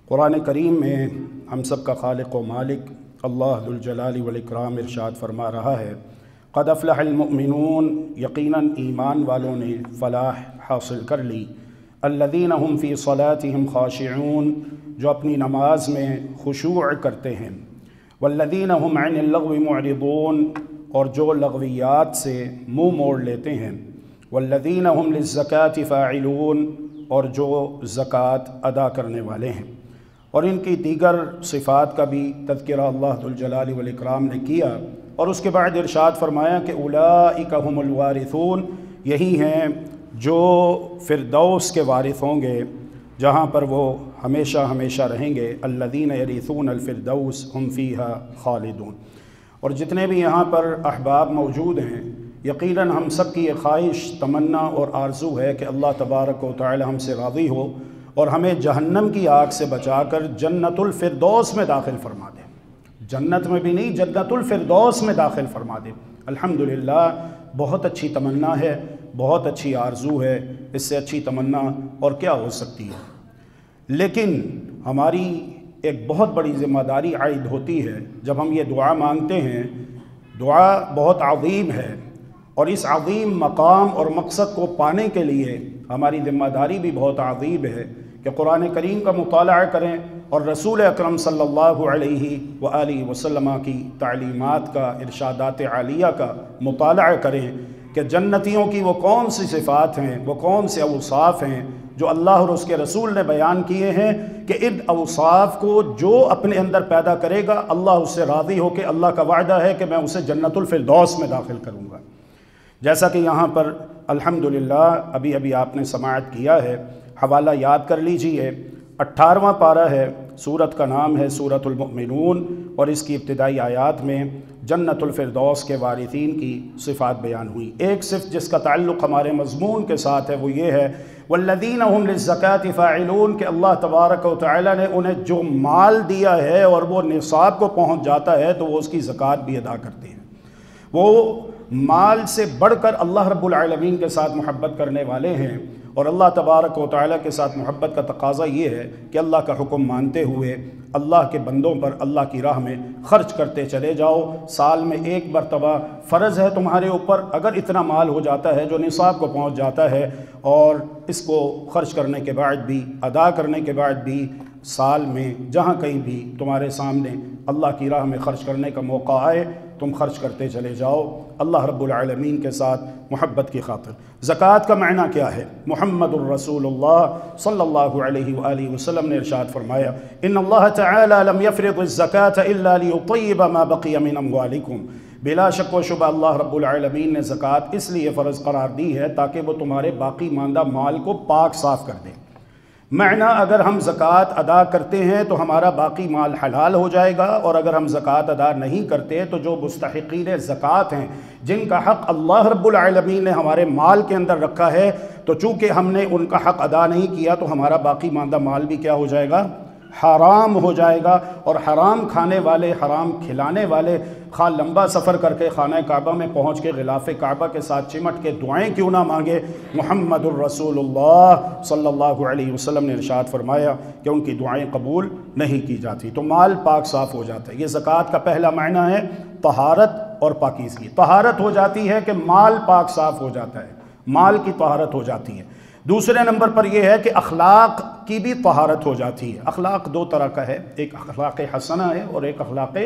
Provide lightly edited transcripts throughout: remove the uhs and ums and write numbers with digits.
قرآن کریم میں ہم سب کا خالق و مالک اللہ ذو الجلال والاکرام ارشاد فرما رہا ہے، قد افلح المؤمنون، یقیناً ایمان والوں نے فلاح حاصل کر لی، الذین هم فی صلاتهم خاشعون، جو اپنی نماز میں خشوع کرتے ہیں، والذین هم عن اللغو معرضون، اور جو لغویات سے منہ موڑ لیتے ہیں، والذین هم للزکاة فاعلون، اور جو زکوٰۃ ادا کرنے والے ہیں۔ اور ان کی دیگر صفات کا بھی تذکرہ اللہ ذو الجلال والاکرام نے کیا، اور اس کے بعد ارشاد فرمایا کہ اولئک هم الوارثون، یہی ہیں جو فردوس کے وارث ہوں گے، جہاں پر وہ ہمیشہ ہمیشہ رہیں گے، الذین یرثون الفردوس هم فیہا خالدون۔ اور جتنے بھی یہاں پر احباب موجود ہیں، یقیناً ہم سب کی یہ خواہش، تمنا اور آرزو ہے کہ اللہ تبارک و تعالی ہم سے راضی ہو اور ہمیں جہنم کی آگ سے بچا کر جنت الفردوس میں داخل فرما دے۔ جنت میں بھی نہیں، جنت الفردوس میں داخل فرما دے۔ الحمدللہ، بہت اچھی تمنا ہے، بہت اچھی آرزو ہے، اس سے اچھی تمنا اور کیا ہو سکتی ہے۔ لیکن ہماری ایک بہت بڑی ذمہ داری عائد ہوتی ہے جب ہم یہ دعا مانگتے ہیں۔ دعا بہت عظیم ہے، اور اس عظیم مقام اور مقصد کو پانے کے لیے ہماری ذمہ داری بھی بہت عظیم ہے کہ قرآن کریم کا مطالعہ کریں اور رسول اکرم صلی اللہ علیہ وآلہ وسلم کی تعلیمات کا، ارشادات عالیہ کا مطالعہ کریں کہ جنتیوں کی وہ کون سی صفات ہیں، وہ کون سے اوصاف ہیں جو اللہ اور اس کے رسول نے بیان کیے ہیں کہ ان اوصاف کو جو اپنے اندر پیدا کرے گا، اللہ اس سے راضی ہو کہ اللہ کا وعدہ ہے کہ میں اسے جنت الفردوس میں داخل کروں گا۔ جیسا کہ یہاں پر الحمدللہ ابھی آپ نے سماعت کیا ہے، حوالہ یاد کر لیجئے، 18واں پارہ ہے، سورت کا نام ہے سورۃ المؤمنون، اور اس کی ابتدائی آیات میں جنت الفردوس کے وارثین کی صفات بیان ہوئی۔ ایک صفت جس کا تعلق ہمارے مضمون کے ساتھ ہے وہ یہ ہے، والذین هم للزکاة فاعلون، کہ اللہ تبارک و تعالی نے انہیں جو مال دیا ہے اور وہ نصاب کو پہنچ جاتا ہے تو وہ اس کی زکوٰۃ بھی ادا کرتے ہیں۔ وہ مال سے بڑھ کر اللہ رب العالمین کے ساتھ محبت کرنے والے ہیں، اور اللہ تبارک و تعالیٰ کے ساتھ محبت کا تقاضا یہ ہے کہ اللہ کا حکم مانتے ہوئے اللہ کے بندوں پر اللہ کی راہ میں خرچ کرتے چلے جاؤ۔ سال میں ایک مرتبہ فرض ہے تمہارے اوپر، اگر اتنا مال ہو جاتا ہے جو نصاب کو پہنچ جاتا ہے، اور اس کو خرچ کرنے کے بعد بھی، ادا کرنے کے بعد بھی، سال میں جہاں کہیں بھی تمہارے سامنے اللہ کی راہ میں خرچ کرنے کا موقع آئے، تم خرچ کرتے چلے جاؤ اللہ رب العالمین کے ساتھ محبت کی خاطر۔ زکوٰۃ کا معنی کیا ہے؟ محمد الرسول اللہ صلی اللہ علیہ وآلہ وسلم نے ارشاد فرمایا، ان اللہ تعالی لم یفرض الزکاة الا لیطیب ما بقی من اموالکم، بلا شک و شبہ اللہ رب العالمین نے زکوٰۃ اس لیے فرض قرار دی ہے تاکہ وہ تمہارے باقی ماندہ مال کو پاک صاف کر دے۔ معنی، اگر ہم زکوٰۃ ادا کرتے ہیں تو ہمارا باقی مال حلال ہو جائے گا، اور اگر ہم زکوٰۃ ادا نہیں کرتے تو جو مستحقین زکوٰۃ ہیں، جن کا حق اللہ رب العالمین نے ہمارے مال کے اندر رکھا ہے، تو چونکہ ہم نے ان کا حق ادا نہیں کیا تو ہمارا باقی ماندہ مال بھی کیا ہو جائے گا؟ حرام ہو جائے گا۔ اور حرام کھانے والے، حرام کھلانے والے، خواہ لمبا سفر کر کے خانہ کعبہ میں پہنچ کے غلاف کعبہ کے ساتھ چمٹ کے دعائیں کیوں نہ مانگے، محمد الرسول اللہ صلی اللہ علیہ وسلم نے ارشاد فرمایا کہ ان کی دعائیں قبول نہیں کی جاتی، تو مال پاک صاف ہو جاتا ہے۔ یہ زکوٰۃ کا پہلا معنی ہے طہارت اور پاکیزگی۔ طہارت ہو جاتی ہے کہ مال پاک صاف ہو جاتا ہے، مال کی طہارت ہو جاتی ہے۔ دوسرے نمبر پر یہ ہے کہ اخلاق کی بھی طہارت ہو جاتی ہے۔ اخلاق دو طرح کا ہے، ایک اخلاق حسنہ ہے اور ایک اخلاق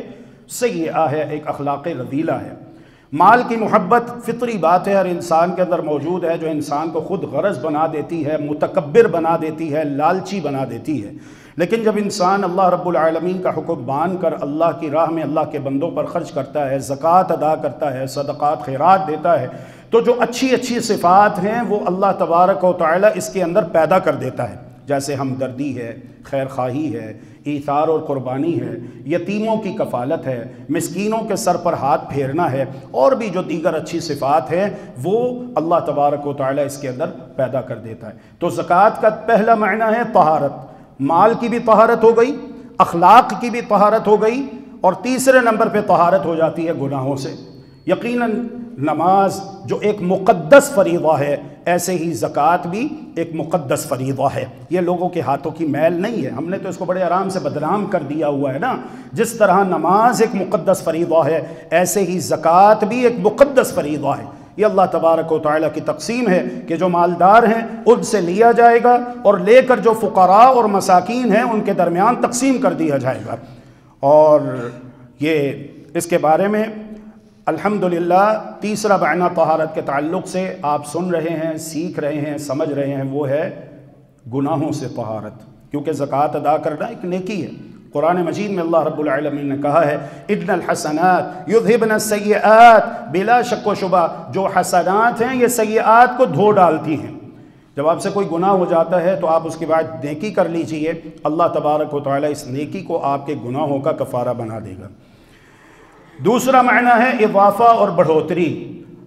سیئہ ہے، ایک اخلاق رذیلہ ہے۔ مال کی محبت فطری بات ہے، ہر انسان کے اندر موجود ہے، جو انسان کو خود غرض بنا دیتی ہے، متکبر بنا دیتی ہے، لالچی بنا دیتی ہے۔ لیکن جب انسان اللہ رب العالمین کا حکم مان کر اللہ کی راہ میں اللہ کے بندوں پر خرچ کرتا ہے، زکوٰۃ ادا کرتا ہے، صدقات خیرات دیتا ہے، تو جو اچھی اچھی صفات ہیں وہ اللہ تبارک و تعالی اس کے اندر پیدا کر دیتا ہے، جیسے ہمدردی ہے، خیر خواہی ہے، ایثار اور قربانی ہے، یتیموں کی کفالت ہے، مسکینوں کے سر پر ہاتھ پھیرنا ہے، اور بھی جو دیگر اچھی صفات ہیں وہ اللہ تبارک و تعالی اس کے اندر پیدا کر دیتا ہے۔ تو زکوٰۃ کا پہلا معنی ہے طہارت، مال کی بھی طہارت ہو گئی، اخلاق کی بھی طہارت ہو گئی، اور تیسرے نمبر پہ طہارت ہو جاتی ہے گناہوں سے۔ یقیناً نماز جو ایک مقدس فریضہ ہے، ایسے ہی زکوٰۃ بھی ایک مقدس فریضہ ہے۔ یہ لوگوں کے ہاتھوں کی میل نہیں ہے، ہم نے تو اس کو بڑے آرام سے بدنام کر دیا ہوا ہے نا۔ جس طرح نماز ایک مقدس فریضہ ہے، ایسے ہی زکوٰۃ بھی ایک مقدس فریضہ ہے۔ یہ اللہ تبارک و تعالیٰ کی تقسیم ہے کہ جو مالدار ہیں ان سے لیا جائے گا اور لے کر جو فقراء اور مساکین ہیں ان کے درمیان تقسیم کر دیا جائے گا۔ اور یہ اس کے بارے میں الحمدللہ تیسرا معنی طہارت کے تعلق سے آپ سن رہے ہیں، سیکھ رہے ہیں، سمجھ رہے ہیں، وہ ہے گناہوں سے طہارت، کیونکہ زکوٰۃ ادا کرنا ایک نیکی ہے۔ قرآن مجید میں اللہ رب العالمین نے کہا ہے اِنَّ الْحَسَنَاتِ يُذْهِبْنَ السَّيِّئَاتِ، بلا شک و شبہ جو حسنات ہیں یہ سیئات کو دھو ڈالتی ہیں۔ جب آپ سے کوئی گناہ ہو جاتا ہے تو آپ اس کے بعد نیکی کر لیجئے، اللہ تبارک و تعالی اس نیکی کو آپ کے گناہوں کا کفارہ بنا دے گا۔ دوسرا معنی ہے اضافہ اور بڑھوتری۔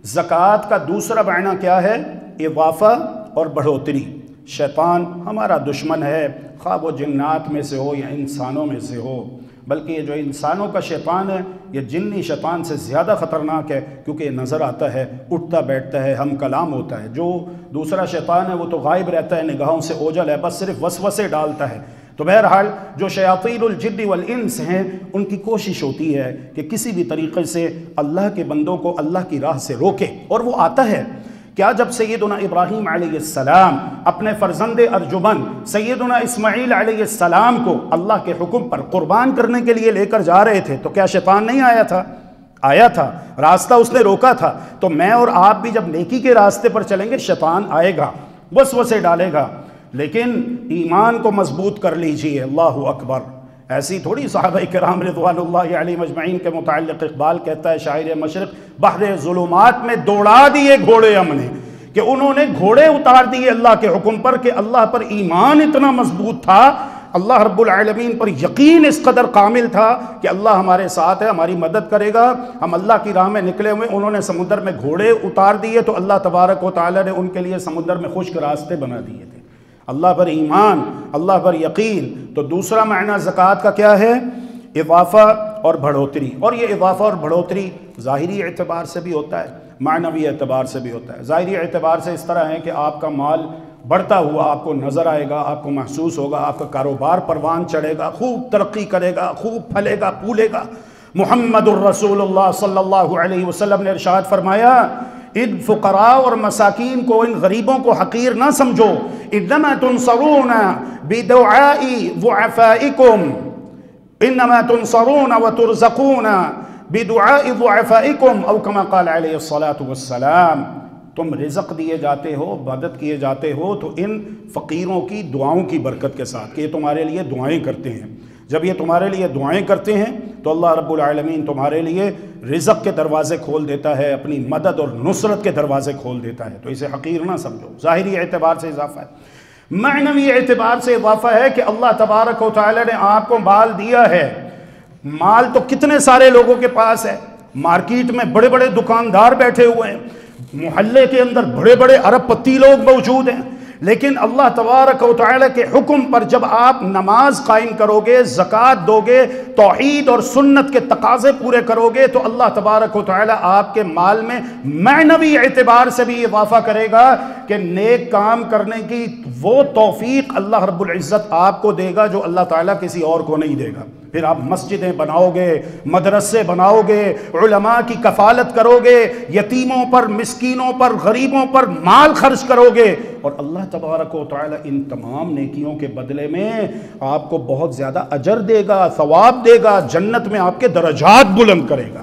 زکوٰۃ کا دوسرا معنی کیا ہے؟ اضافہ اور بڑھوتری۔ شیطان ہمارا دشمن ہے، خواہ وہ جنات میں سے ہو یا انسانوں میں سے ہو، بلکہ یہ جو انسانوں کا شیطان ہے یہ جنی شیطان سے زیادہ خطرناک ہے، کیونکہ یہ نظر آتا ہے، اٹھتا بیٹھتا ہے، ہم کلام ہوتا ہے۔ جو دوسرا شیطان ہے وہ تو غائب رہتا ہے، نگاہوں سے اوجھل ہے، بس صرف وسوسے ڈالتا ہے۔ تو بہرحال جو شیاطین الجن والانس ہیں ان کی کوشش ہوتی ہے کہ کسی بھی طریقے سے اللہ کے بندوں کو اللہ کی راہ سے روکے، اور وہ آتا ہے۔ کیا جب سیدنا ابراہیم علیہ السلام اپنے فرزند ارجمند سیدنا اسماعیل علیہ السلام کو اللہ کے حکم پر قربان کرنے کے لیے لے کر جا رہے تھے تو کیا شیطان نہیں آیا تھا؟ آیا تھا، راستہ اس نے روکا تھا۔ تو میں اور آپ بھی جب نیکی کے راستے پر چلیں گے شیطان آئے گا، وسوسے ڈالے گا، لیکن ایمان کو مضبوط کر لیجئے۔ اللہ اکبر۔ ایسی تھوڑی صحابہ کرام رضوان اللہ علیہم اجمعین کے متعلق اقبال کہتا ہے شاعر مشرق، بحر ظلمات میں دوڑا دیے گھوڑے ہم نے، کہ انہوں نے گھوڑے اتار دیے اللہ کے حکم پر، کہ اللہ پر ایمان اتنا مضبوط تھا، اللہ رب العالمین پر یقین اس قدر کامل تھا کہ اللہ ہمارے ساتھ ہے، ہماری مدد کرے گا، ہم اللہ کی راہ میں نکلے ہوئے۔ انہوں نے سمندر میں گھوڑے اتار دیے تو اللہ تبارک و تعالی نے ان کے لیے سمندر میں خشک راستے بنا دیے تھے۔ اللہ پر ایمان، اللہ پر یقین۔ تو دوسرا معنی زکوٰۃ کا کیا ہے؟ اضافہ اور بڑھوتری۔ اور یہ اضافہ اور بڑھوتری ظاہری اعتبار سے بھی ہوتا ہے، معنوی اعتبار سے بھی ہوتا ہے۔ ظاہری اعتبار سے اس طرح ہے کہ آپ کا مال بڑھتا ہوا آپ کو نظر آئے گا، آپ کو محسوس ہوگا، آپ کا کاروبار پروان چڑھے گا، خوب ترقی کرے گا، خوب پھلے گا پھولے گا۔ محمد الرسول اللہ صلی اللہ علیہ وسلم نے ارشاد فرمایا ان فقراء اور مساکین کو، ان غریبوں کو حقیر نہ سمجھو، انما تنصرون بدعاء ضعفائکم، انما تنصرون وترزقون بدعاء ضعفائکم، او کما قال علیہ الصلاۃ والسلام۔ تم رزق دیے جاتے ہو، مدد کیے جاتے ہو تو ان فقیروں کی دعاؤں کی برکت کے ساتھ، کہ یہ تمہارے لیے دعائیں کرتے ہیں۔ جب یہ تمہارے لیے دعائیں کرتے ہیں تو اللہ رب العالمین تمہارے لیے رزق کے دروازے کھول دیتا ہے، اپنی مدد اور نصرت کے دروازے کھول دیتا ہے۔ تو اسے حقیر نہ سمجھو۔ ظاہری اعتبار سے اضافہ ہے۔ معنوی اعتبار سے اضافہ ہے کہ اللہ تبارک و تعالی نے آپ کو مال دیا ہے۔ مال تو کتنے سارے لوگوں کے پاس ہے، مارکیٹ میں بڑے بڑے دکاندار بیٹھے ہوئے ہیں، محلے کے اندر بڑے بڑے ارب پتی لوگ موجود ہیں، لیکن اللہ تبارک و تعالی کے حکم پر جب آپ نماز قائم کرو گے، زکوٰۃ دو گے، توحید اور سنت کے تقاضے پورے کرو گے، تو اللہ تبارک و تعالی آپ کے مال میں معنوی اعتبار سے بھی اضافہ کرے گا کہ نیک کام کرنے کی وہ توفیق اللہ رب العزت آپ کو دے گا جو اللہ تعالیٰ کسی اور کو نہیں دے گا۔ پھر آپ مسجدیں بناؤ گے، مدرسے بناؤ گے، علماء کی کفالت کرو گے، یتیموں پر، مسکینوں پر، غریبوں پر مال خرچ کرو گے، اور اللہ تبارک و تعالی ان تمام نیکیوں کے بدلے میں آپ کو بہت زیادہ اجر دے گا، ثواب دے گا، جنت میں آپ کے درجات بلند کرے گا۔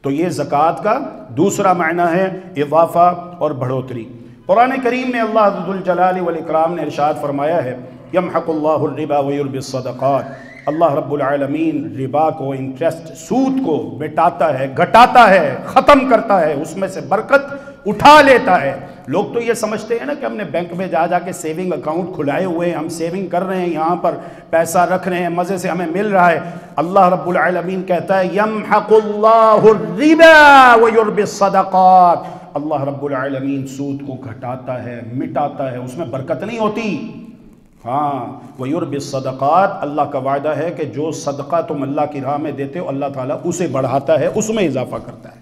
تو یہ زکوٰۃ کا دوسرا معنی ہے اضافہ اور بڑھوتری۔ قرآن کریم میں اللہ ذو الجلال والاکرام نے ارشاد فرمایا ہے یمحق اللہ الربا ویربی الصدقات، اللہ رب العالمین ربا کو، انٹرسٹ، سود کو مٹاتا ہے، گھٹاتا ہے، ختم کرتا ہے، اس میں سے برکت اٹھا لیتا ہے۔ لوگ تو یہ سمجھتے ہیں نا کہ ہم نے بینک میں جا جا کے سیونگ اکاؤنٹ کھلائے ہوئے ہیں، ہم سیونگ کر رہے ہیں، یہاں پر پیسہ رکھ رہے ہیں، مزے سے ہمیں مل رہا ہے۔ اللہ رب العالمین کہتا ہے یمحق اللہ الربا ویربی الصدقات، اللہ رب العالمین سود کو گھٹاتا ہے، مٹاتا ہے، اس میں برکت نہیں ہوتی۔ ہاں وَيُرْبِ الصَّدَقَاتِ، اللہ کا وعدہ ہے کہ جو صدقہ تم اللہ کی راہ میں دیتے ہو اللہ تعالیٰ اسے بڑھاتا ہے، اس میں اضافہ کرتا ہے۔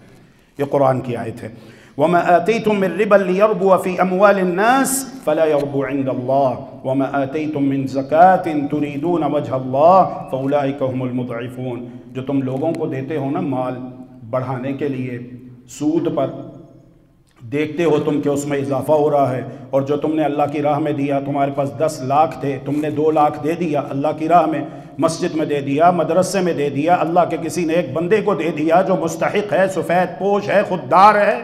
یہ قرآن کی آیت ہے۔ وَمَا آتَيْتُم مِّن رِّبًا لِّيَرْبُوَ فِي أَمْوَالِ النَّاسِ فَلَا يَرْبُو عِندَ اللَّهِ وَمَا آتَيْتُم مِّن زَكَاةٍ تُرِيدُونَ وَجْهَ اللَّهِ فَأُولَٰئِكَ هُمُ الْمُضْعِفُونَ۔ جو تم لوگوں کو دیتے ہو نا مال بڑھانے کے لیے سود پر، دیکھتے ہو تم کہ اس میں اضافہ ہو رہا ہے، اور جو تم نے اللہ کی راہ میں دیا، تمہارے پاس 10 لاکھ تھے، تم نے 2 لاکھ دے دیا اللہ کی راہ میں، مسجد میں دے دیا، مدرسے میں دے دیا، اللہ کے کسی نیک بندے کو دے دیا جو مستحق ہے، سفید پوش ہے، خوددار ہے،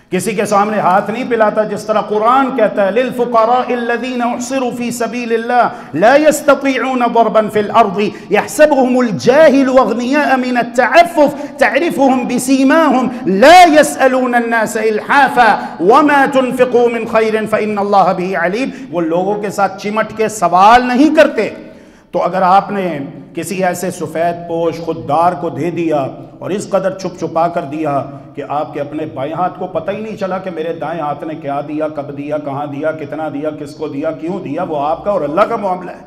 کسی کے سامنے ہاتھ نہیں پلاتا، جس طرح قرآن کہتا ہے لِلْفُقَرَاءِ الَّذِينَ اُحْصِرُوا فِي سَبِيلِ اللَّهِ لَا يَسْتَطِيعُونَ ضَرْبًا فِي الْأَرْضِ يَحْسَبُهُمُ الْجَاهِلُ أَغْنِيَاءَ مِنَ التَّعَفُّفِ تَعْرِفُهُمْ بِسِيمَاهُمْ لَا يَسْأَلُونَ النَّاسَ إِلْحَافًا وَمَا تُنْفِقُوا مِنْ خَيْرٍ فَإِنَّ اللَّهَ بِهِ عَلِيمٌ۔ وہ لوگوں کے ساتھ چمٹ کے سوال نہیں کرتے۔ تو اگر آپ نے کسی ایسے سفید پوش خوددار کو دے دیا اور اس قدر چھپ چھپا کر دیا کہ آپ کے اپنے بائیں ہاتھ کو پتہ ہی نہیں چلا کہ میرے دائیں ہاتھ نے کیا دیا، کب دیا، کہاں دیا، کتنا دیا، کس کو دیا، کیوں دیا، وہ آپ کا اور اللہ کا معاملہ ہے۔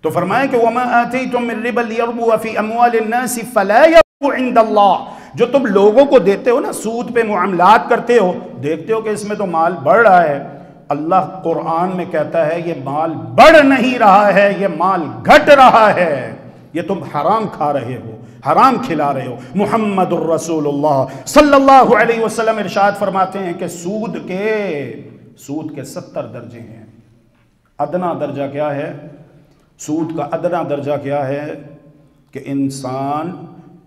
تو فرمائے کہ وَمَا آتَيْتُم مِّن رِّبًا لِّيَرْبُوَ فِي أَمْوَالِ النَّاسِ فَلَا يَرْبُو عِندَ اللَّهِ۔ جو تم لوگوں کو دیتے ہو نا، سود پہ معاملات کرتے ہو، دیکھتے ہو کہ اس میں تو مال بڑھ رہا ہے، اللہ قرآن میں کہتا ہے یہ مال بڑھ نہیں رہا ہے، یہ مال گھٹ رہا ہے، یہ تم حرام کھا رہے ہو، حرام کھلا رہے ہو۔ محمد الرسول اللہ صلی اللہ علیہ وسلم ارشاد فرماتے ہیں کہ سود کے 70 درجے ہیں۔ ادنا درجہ کیا ہے؟ سود کا ادنا درجہ کیا ہے؟ کہ انسان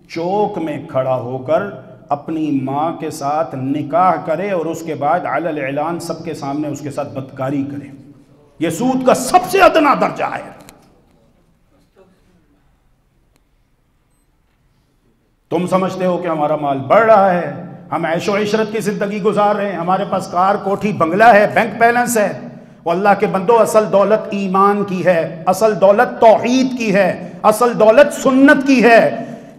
چوک میں کھڑا ہو کر اپنی ماں کے ساتھ نکاح کرے اور اس کے بعد علی الاعلان سب کے سامنے اس کے ساتھ بدکاری کرے، یہ سود کا سب سے ادنا درجہ ہے۔ تم سمجھتے ہو کہ ہمارا مال بڑھ رہا ہے، ہم عیش و عشرت کی زندگی گزار رہے ہیں، ہمارے پاس کار، کوٹھی، بنگلہ ہے، بینک بیلنس ہے۔ وہ اللہ کے بندو، اصل دولت ایمان کی ہے، اصل دولت توحید کی ہے، اصل دولت سنت کی ہے۔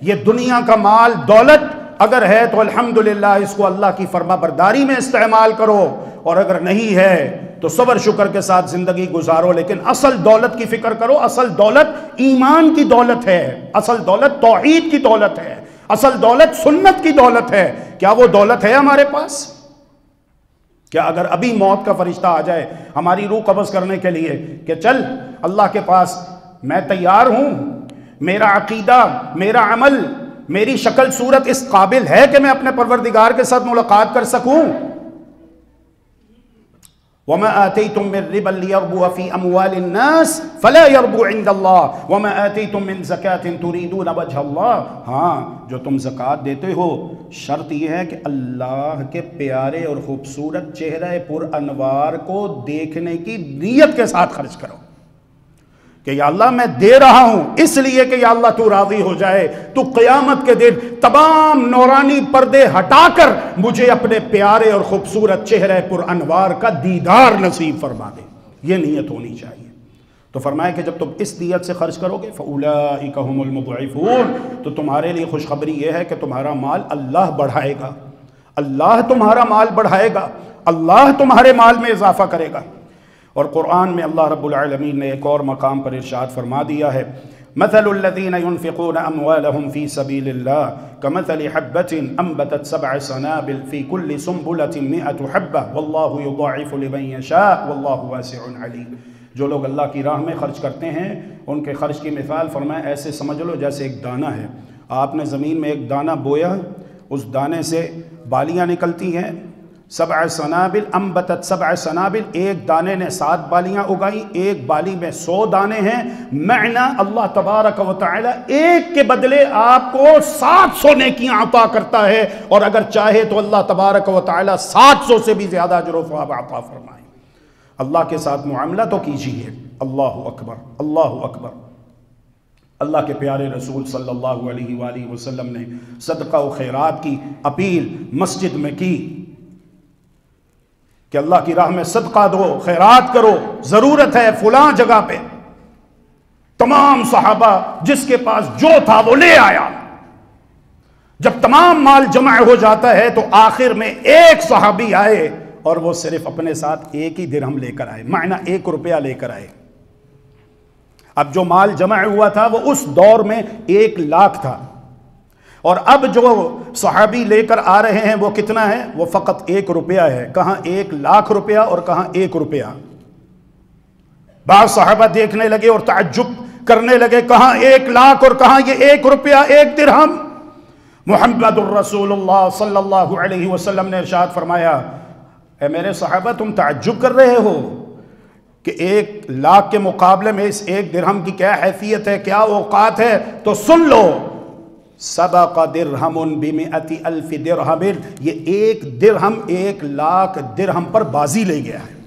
یہ دنیا کا مال دولت اگر ہے تو الحمدللہ اس کو اللہ کی فرما برداری میں استعمال کرو، اور اگر نہیں ہے تو صبر شکر کے ساتھ زندگی گزارو، لیکن اصل دولت کی فکر کرو۔ اصل دولت ایمان کی دولت ہے، اصل دولت توحید کی دولت ہے، اصل دولت سنت کی دولت ہے۔ کیا وہ دولت ہے ہمارے پاس؟ کیا اگر ابھی موت کا فرشتہ آ جائے ہماری روح قبض کرنے کے لیے کہ چل اللہ کے پاس، میں تیار ہوں، میرا عقیدہ، میرا عمل، میری شکل صورت اس قابل ہے کہ میں اپنے پروردگار کے ساتھ ملاقات کر سکوں؟ وَمَا آتَيْتُم مِّن رِّبًا لِّيَرْبُوَ فِي أَمْوَالِ النَّاسِ فَلَا يَرْبُو عِندَ اللَّهِ وَمَا آتَيْتُم مِّن زَكَاةٍ تُرِيدُونَ وَجْهَ اللَّهِ۔ ہاں، جو تم زکوٰۃ دیتے ہو، شرط یہ ہے کہ اللہ کے پیارے اور خوبصورت چہرہ پر انوار کو دیکھنے کی نیت کے ساتھ خرچ کرو کہ یا اللہ میں دے رہا ہوں اس لیے کہ یا اللہ تو راضی ہو جائے، تو قیامت کے دن تمام نورانی پردے ہٹا کر مجھے اپنے پیارے اور خوبصورت چہرہ پر انوار کا دیدار نصیب فرما دے۔ یہ نیت ہونی چاہیے۔ تو فرمایا کہ جب تم اس نیت سے خرچ کرو گے فَأُولَٰئِكَ هُمُ الْمُضْعِفُونَ، تو تمہارے لیے خوشخبری یہ ہے کہ تمہارا مال اللہ بڑھائے گا، اللہ تمہارا مال بڑھائے گا، اللہ تمہارے مال میں اضافہ کرے گا۔ اور قرآن میں اللہ رب العالمین نے ایک اور مقام پر ارشاد فرما دیا ہے مَثَلُ الَّذِينَ يُنْفِقُونَ أَمْوَالَهُمْ فِي سَبِيلِ اللَّهِ كَمَثَلِ حَبَّةٍ أَنبَتَتْ 7 سَنَابِلَ فِي كُلِّ سُنبُلَةٍ 100 حَبَّةٍ وَاللَّهُ يُضَاعِفُ لِمَن يَشَاءُ وَاللَّهُ وَاسِعٌ عَلِيمٌ۔ جو لوگ اللہ کی راہ میں خرچ کرتے ہیں ان کے خرچ کی مثال فرمایا ایسے سمجھ لو جیسے ایک دانہ ہے، آپ نے زمین میں ایک دانہ بویا، اس دانے سے بالیاں نکلتی ہیں، 7 سنابل انبتت 7 سنابل، ایک دانے نے 7 بالیاں اگائی، ایک بالی میں 100 دانے ہیں۔ معنی اللہ تبارک و تعالی ایک کے بدلے آپ کو 700 نیکیاں عطا کرتا ہے، اور اگر چاہے تو اللہ تبارک و تعالی 700 سے بھی زیادہ اجر و ثواب عطا فرمائے۔ اللہ کے ساتھ معاملہ تو کیجیے۔ اللہ اکبر، اللہ اکبر۔ اللہ کے پیارے رسول صلی اللہ علیہ وآلہ وسلم نے صدقہ و خیرات کی اپیل مسجد میں کی کہ اللہ کی راہ میں صدقہ دو، خیرات کرو، ضرورت ہے فلاں جگہ پہ۔ تمام صحابہ جس کے پاس جو تھا وہ لے آیا۔ جب تمام مال جمع ہو جاتا ہے تو آخر میں ایک صحابی آئے اور وہ صرف اپنے ساتھ 1 ہی درہم لے کر آئے، معنی 1 روپیہ لے کر آئے۔ اب جو مال جمع ہوا تھا وہ اس دور میں 1 لاکھ تھا، اور اب جو صحابی لے کر آ رہے ہیں وہ کتنا ہے؟ وہ فقط 1 روپیہ ہے، کہاں 1 لاکھ روپیہ اور کہاں 1 روپیہ۔ بعض صحابہ دیکھنے لگے اور تعجب کرنے لگے، کہاں 1 لاکھ اور کہاں یہ 1 روپیہ 1 درہم۔ محمد الرسول اللہ صلی اللہ علیہ وسلم نے ارشاد فرمایا، اے میرے صحابہ تم تعجب کر رہے ہو کہ 1 لاکھ کے مقابلے میں اس 1 درہم کی کیا حیثیت ہے، کیا اوقات ہے؟ تو سن لو، سبق درہم بمئۃ الف درہم، یہ 1 درہم 1 لاکھ درہم پر بازی لے گیا ہے۔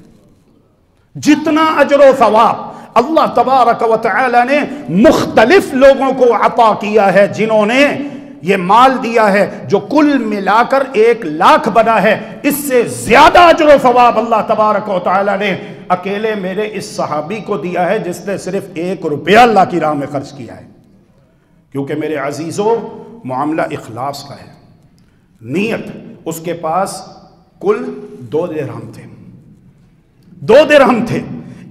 جتنا اجر و ثواب اللہ تبارک و تعالی نے مختلف لوگوں کو عطا کیا ہے، جنہوں نے یہ مال دیا ہے جو کل ملا کر 1 لاکھ بنا ہے، اس سے زیادہ اجر و ثواب اللہ تبارک و تعالی نے اکیلے میرے اس صحابی کو دیا ہے جس نے صرف 1 روپیہ اللہ کی راہ میں خرچ کیا ہے۔ کیونکہ میرے عزیزوں، معاملہ اخلاص کا ہے، نیت۔ اس کے پاس کل 2 درہم تھے، 2 درہم تھے۔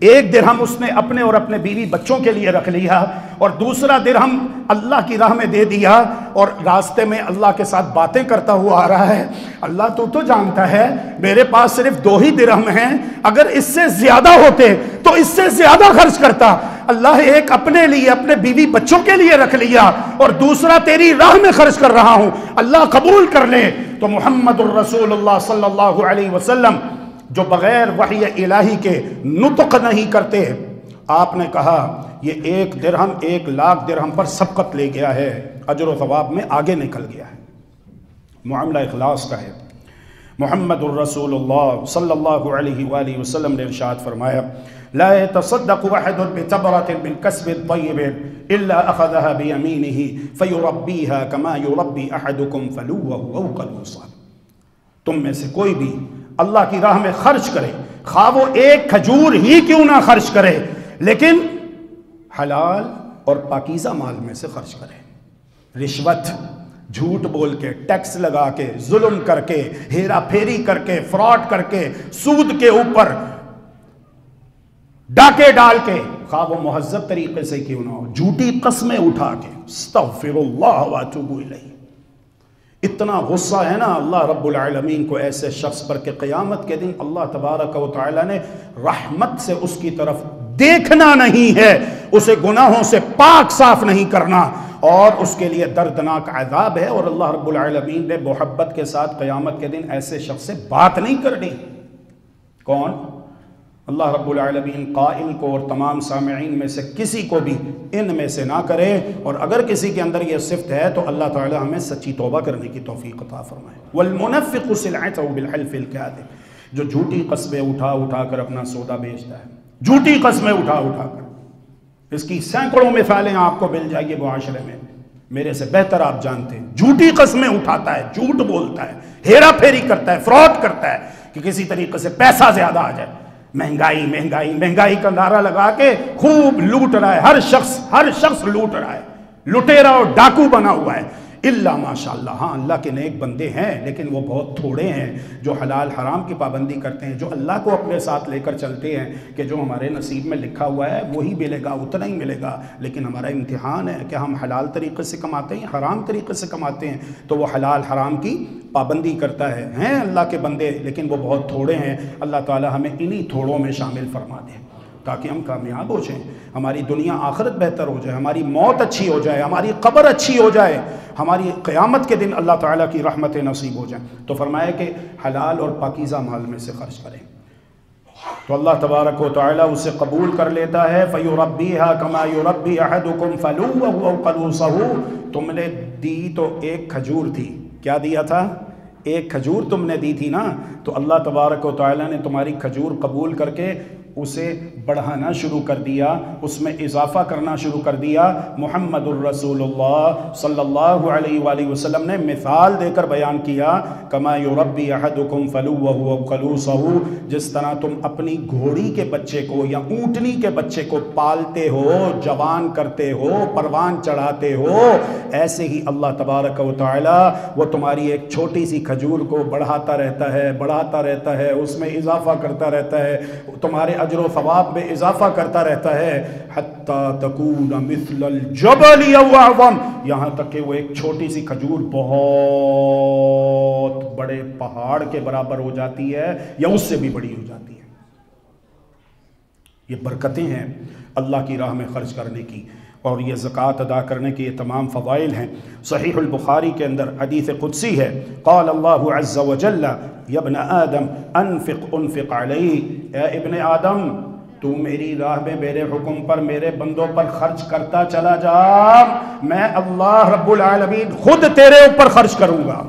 1 درہم اس نے اپنے اور اپنے بیوی بچوں کے لیے رکھ لیا، اور دوسرا درہم اللہ کی راہ میں دے دیا، اور راستے میں اللہ کے ساتھ باتیں کرتا ہوا آ رہا ہے، اللہ تو جانتا ہے میرے پاس صرف 2 ہی درہم ہیں، اگر اس سے زیادہ ہوتے تو اس سے زیادہ خرچ کرتا، اللہ 1 اپنے لیے اپنے بیوی بچوں کے لیے رکھ لیا اور دوسرا تیری راہ میں خرچ کر رہا ہوں، اللہ قبول کر لے۔ تو محمد الرسول اللہ صلی اللہ علیہ وسلم جو بغیر وحی الہی کے نطق نہیں کرتے، آپ نے کہا یہ 1 درہم 1 لاکھ درہم پر سبقت لے گیا ہے، اجر و ثواب میں آگے نکل گیا ہے۔ معاملہ اخلاص کا ہے۔ محمد الرسول اللہ صلی اللہ علیہ وآلہ وسلم نے ارشاد فرمایا، لا يتصدق احد بتبرة من كسب طيب الا اخذها بيمينه فيربيها كما يربي احدكم فلوه او قلوصا۔ تم میں سے کوئی بھی اللہ کی راہ میں خرچ کرے، خواہ وہ 1 کھجور ہی کیوں نہ خرچ کرے، لیکن حلال اور پاکیزہ مال میں سے خرچ کرے۔ رشوت، جھوٹ بول کے، ٹیکس لگا کے، ظلم کر کے، ہیرا پھیری کر کے، فراڈ کر کے، سود کے اوپر ڈاکے ڈال کے، خواہ وہ مہذب طریقے سے کیوں نہ ہو، جھوٹی قسمیں اٹھا کے، استغفر اللہ واتوب الیہ۔ اتنا غصہ ہے نا اللہ رب العالمین کو ایسے شخص پر کہ قیامت کے دن اللہ تبارک و تعالی نے رحمت سے اس کی طرف دیکھنا نہیں ہے، اسے گناہوں سے پاک صاف نہیں کرنا، اور اس کے لیے دردناک عذاب ہے، اور اللہ رب العالمین نے محبت کے ساتھ قیامت کے دن ایسے شخص سے بات نہیں کرنی۔ کون؟ اللہ رب العالمین قائل کو اور تمام سامعین میں سے کسی کو بھی ان میں سے نہ کرے، اور اگر کسی کے اندر یہ صفت ہے تو اللہ تعالی ہمیں سچی توبہ کرنے کی توفیق عطا فرمائے۔ والمنفق سلعته بالحلف الكاذب، جو جھوٹی قسمیں اٹھا کر اپنا سودا بیچتا ہے، جھوٹی قسمیں اٹھا کر، اس کی سینکڑوں مثالیں آپ کو مل جائیں گی معاشرے میں، میرے سے بہتر آپ جانتے ہیں۔ جھوٹی قسمیں اٹھاتا ہے، جھوٹ بولتا ہے، ہیرا پھیری کرتا ہے، فراڈ کرتا ہے کہ کسی طریقے سے پیسہ زیادہ آ جائے، مہنگائی مہنگائی مہنگائی کا نعرہ لگا کے خوب لوٹ رہا ہے، ہر شخص لوٹ رہا ہے، لٹیرا اور ڈاکو بنا ہوا ہے، الا ماشاءاللہ۔ ہاں اللہ کے نیک بندے ہیں لیکن وہ بہت تھوڑے ہیں جو حلال حرام کی پابندی کرتے ہیں، جو اللہ کو اپنے ساتھ لے کر چلتے ہیں کہ جو ہمارے نصیب میں لکھا ہوا ہے وہی ملے گا، اتنا ہی ملے گا، لیکن ہمارا امتحان ہے کہ ہم حلال طریقے سے کماتے ہیں، حرام طریقے سے کماتے ہیں، تو وہ حلال حرام کی پابندی کرتا ہے۔ ہیں اللہ کے بندے لیکن وہ بہت تھوڑے ہیں، اللہ تعالی ہمیں انہی تھوڑوں میں شامل فرما دے تاکہ ہم کامیاب ہو جائیں، ہماری دنیا آخرت بہتر ہو جائے، ہماری موت اچھی ہو جائے، ہماری قبر اچھی ہو جائے، ہماری قیامت کے دن اللہ تعالیٰ کی رحمت نصیب ہو جائیں۔ تو فرمایا کہ حلال اور پاکیزہ مال میں سے خرچ کریں، تو اللہ تبارک و تعالیٰ اسے قبول کر لیتا ہے۔ فَيُرَبِّيهَا كَمَا يُرَبِّي أَحَدُكُمْ فَلُوَّهُ أَوْ قَلُوصَهُ، تم نے دی تو 1 کھجور تھی، کیا دیا تھا؟ 1 کھجور تم نے دی تھی نا، تو اللہ تبارک و تعالیٰ نے تمہاری کھجور قبول کر کے اسے بڑھانا شروع کر دیا، اس میں اضافہ کرنا شروع کر دیا۔ محمد الرسول اللہ صلی اللہ علیہ وآلہ وسلم نے مثال دے کر بیان کیا، کما یربی احدکم فلوہ او قلوصہ، جس طرح تم اپنی گھوڑی کے بچے کو یا اونٹنی کے بچے کو پالتے ہو، جوان کرتے ہو، پروان چڑھاتے ہو، ایسے ہی اللہ تبارک و تعالی وہ تمہاری ایک چھوٹی سی کھجور کو بڑھاتا رہتا ہے، اس میں اضافہ کرتا رہتا ہے، تمہارے اجر و ثواب میں اضافہ کرتا رہتا ہے، حتی تکون مثل الجبل او اعظم، یہاں تک کہ وہ ایک چھوٹی سی کھجور بہت بڑے پہاڑ کے برابر ہو جاتی ہے یا اس سے بھی بڑی ہو جاتی ہے۔ یہ برکتیں ہیں اللہ کی راہ میں خرچ کرنے کی، اور یہ زکوٰۃ ادا کرنے کے یہ تمام فضائل ہیں۔ صحیح البخاری کے اندر حدیث قدسی ہے، قال اللہ عز وجل یا ابن آدم انفق انفق علی، اے ابن آدم تو میری راہ میں میرے حکم پر میرے بندوں پر خرچ کرتا چلا جا، میں اللہ رب العالمین خود تیرے اوپر خرچ کروں گا۔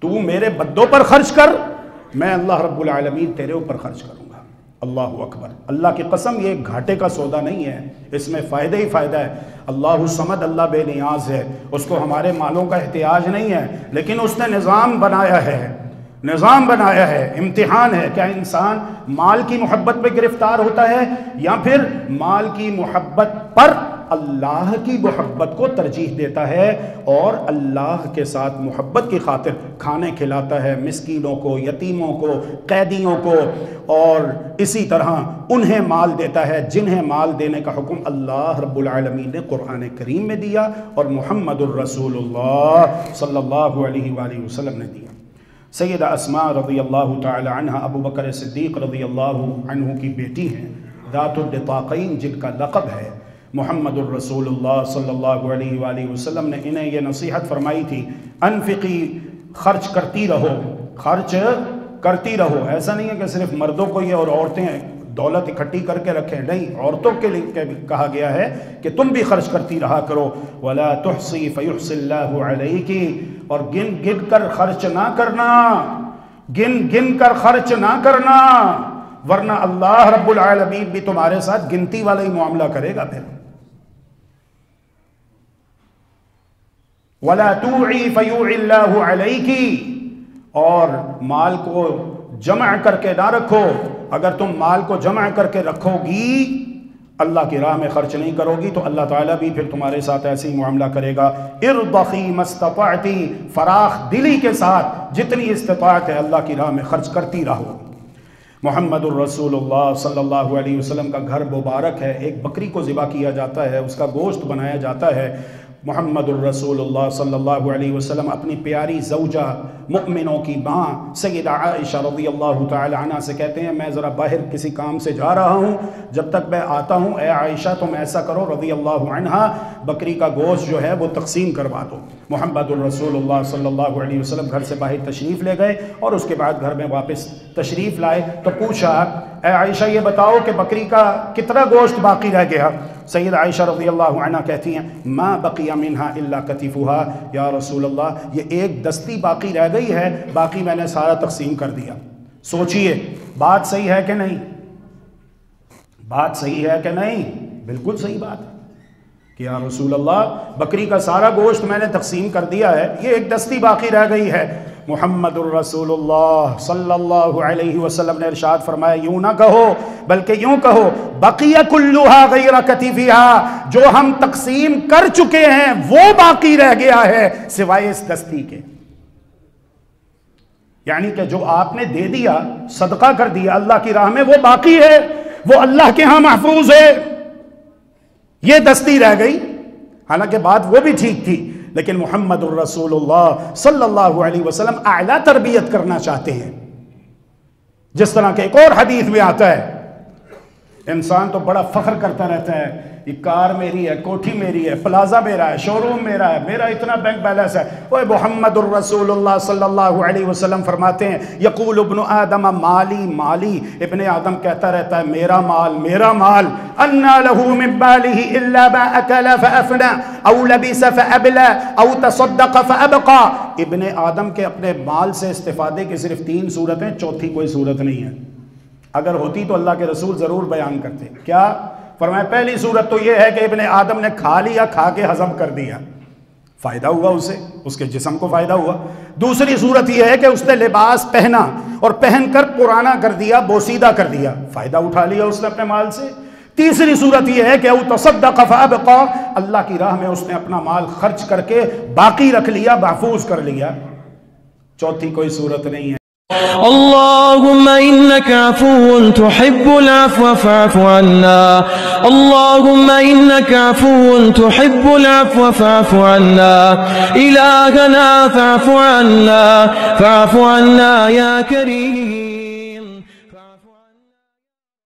تو میرے بندوں پر خرچ کر، میں اللہ رب العالمین تیرے اوپر خرچ کروں گا۔ اللہ اکبر، اللہ کی قسم یہ گھاٹے کا سودا نہیں ہے، اس میں فائدہ ہی فائدہ ہے۔ اللہ الصمد، اللہ بے نیاز ہے، اس کو ہمارے مالوں کا احتیاج نہیں ہے، لیکن اس نے نظام بنایا ہے، نظام بنایا ہے، امتحان ہے۔ کیا انسان مال کی محبت پہ گرفتار ہوتا ہے یا پھر مال کی محبت پر اللہ کی محبت کو ترجیح دیتا ہے اور اللہ کے ساتھ محبت کی خاطر کھانے کھلاتا ہے مسکینوں کو، یتیموں کو، قیدیوں کو، اور اسی طرح انہیں مال دیتا ہے جنہیں مال دینے کا حکم اللہ رب العالمین نے قرآن کریم میں دیا اور محمد الرسول اللہ صلی اللہ علیہ وآلہ وسلم نے دیا۔ سیدہ اسماء رضی اللہ تعالی عنہ ابو بکر صدیق رضی اللہ عنہ کی بیٹی ہیں، ذات النطاقین جن کا لقب ہے۔ محمد الرسول اللہ صلی اللہ علیہ وآلہ وسلم نے انہیں یہ نصیحت فرمائی تھی، انفقی، خرچ کرتی رہو، خرچ کرتی رہو۔ ایسا نہیں ہے کہ صرف مردوں کو یہ اور عورتیں دولت اکٹھی کر کے رکھیں، نہیں، عورتوں کے لیے کہا گیا ہے کہ تم بھی خرچ کرتی رہا کرو۔ وَلَا تُحْصِي فَيُحْصِي اللَّهُ عَلَيْكِ، اور گن گن کر خرچ نہ کرنا، گن گن کر خرچ نہ کرنا، ورنہ اللہ رب العالمین بھی تمہارے ساتھ گنتی والا ہی معاملہ کرے گا۔ پھر وَلَا تُوعِي فَيُوعِي اللَّهُ عَلَيْكِ، اور مال کو جمع کر کے نہ رکھو، اگر تم مال کو جمع کر کے رکھو گی، اللہ کی راہ میں خرچ نہیں کرو گی، تو اللہ تعالیٰ بھی پھر تمہارے ساتھ ایسے ہی معاملہ کرے گا۔ ارضخی مستطعتی، فراخ دلی کے ساتھ جتنی استطاعت ہے اللہ کی راہ میں خرچ کرتی رہو۔ محمد الرسول اللہ صلی اللہ علیہ وسلم کا گھر مبارک ہے، ایک بکری کو ذبح کیا جاتا ہے، اس کا گوشت بنایا جاتا ہے۔ محمد الرسول اللہ صلی اللہ علیہ وسلم اپنی پیاری زوجہ مؤمنوں کی ماں سیدہ عائشہ رضی اللہ تعالی عنہ سے کہتے ہیں، میں ذرا باہر کسی کام سے جا رہا ہوں، جب تک میں آتا ہوں اے عائشہ تم ایسا کرو رضی اللہ عنہ، بکری کا گوشت جو ہے وہ تقسیم کروا دو۔ محمد الرسول اللہ صلی اللہ علیہ وسلم گھر سے باہر تشریف لے گئے اور اس کے بعد گھر میں واپس تشریف لائے تو پوچھا، اے عائشہ یہ بتاؤ کہ بکری کا کتنا گوشت باقی رہ گیا؟ سید عائشہ رضی اللہ عنہ کہتی ہیں، ما بقی منہا الا کتفہا، یا رسول اللہ یہ ایک دستی باقی رہ گئی ہے، باقی میں نے سارا تقسیم کر دیا۔ سوچئے بات صحیح ہے کہ نہیں؟ بات صحیح ہے کہ نہیں؟ بالکل صحیح بات ہے کہ یا رسول اللہ بکری کا سارا گوشت میں نے تقسیم کر دیا ہے، یہ ایک دستی باقی رہ گئی ہے۔ محمد الرسول اللہ صلی اللہ علیہ وسلم نے ارشاد فرمایا، یوں نہ کہو بلکہ یوں کہو، بقیہ کلھا غیر کتفہا، جو ہم تقسیم کر چکے ہیں وہ باقی رہ گیا ہے سوائے اس دستی کے۔ یعنی کہ جو آپ نے دے دیا، صدقہ کر دیا اللہ کی راہ میں، وہ باقی ہے، وہ اللہ کے ہاں محفوظ ہے، یہ دستی رہ گئی۔ حالانکہ بات وہ بھی ٹھیک تھی، لیکن محمد الرسول اللہ صلی اللہ علیہ وسلم اعلیٰ تربیت کرنا چاہتے ہیں۔ جس طرح کہ ایک اور حدیث میں آتا ہے، انسان تو بڑا فخر کرتا رہتا ہے، یہ کار میری ہے، کوٹھی میری ہے، پلازا میرا ہے، شو روم میرا ہے، میرا اتنا بینک بیلنس ہے۔ وہ محمد الرسول اللہ صلی اللہ علیہ وسلم فرماتے ہیں، یقول ابن آدم مالی مالی، ابن آدم کہتا رہتا ہے میرا مال میرا مال، انا له من باله الا ما اکل فافنى او لبس فابلى او تصدق فابقى۔ ابن آدم کے اپنے مال سے استفادے کی صرف 3 صورتیں، چوتھی کوئی صورت نہیں ہے۔ اگر ہوتی تو اللہ کے رسول ضرور بیان کرتے۔ کیا فرمایا؟ پہلی صورت تو یہ ہے کہ ابن آدم نے کھا لیا، کھا کے ہضم کر دیا، فائدہ ہوا اسے، اس کے جسم کو فائدہ ہوا۔ دوسری صورت یہ ہے کہ اس نے لباس پہنا اور پہن کر پرانا کر دیا، بوسیدہ کر دیا، فائدہ اٹھا لیا اس نے اپنے مال سے۔ تیسری صورت یہ ہے کہ او تصدق فابقى، اللہ کی راہ میں اس نے اپنا مال خرچ کر کے باقی رکھ لیا، محفوظ کر لیا۔ چوتھی کوئی صورت نہیں ہے۔ اللهم إنك عفو تحب العفو فاعف عنا. اللهم إنك عفو تحب العفو فاعف عنا. إلهنا فاعف عنا، فاعف عنا يا كريم.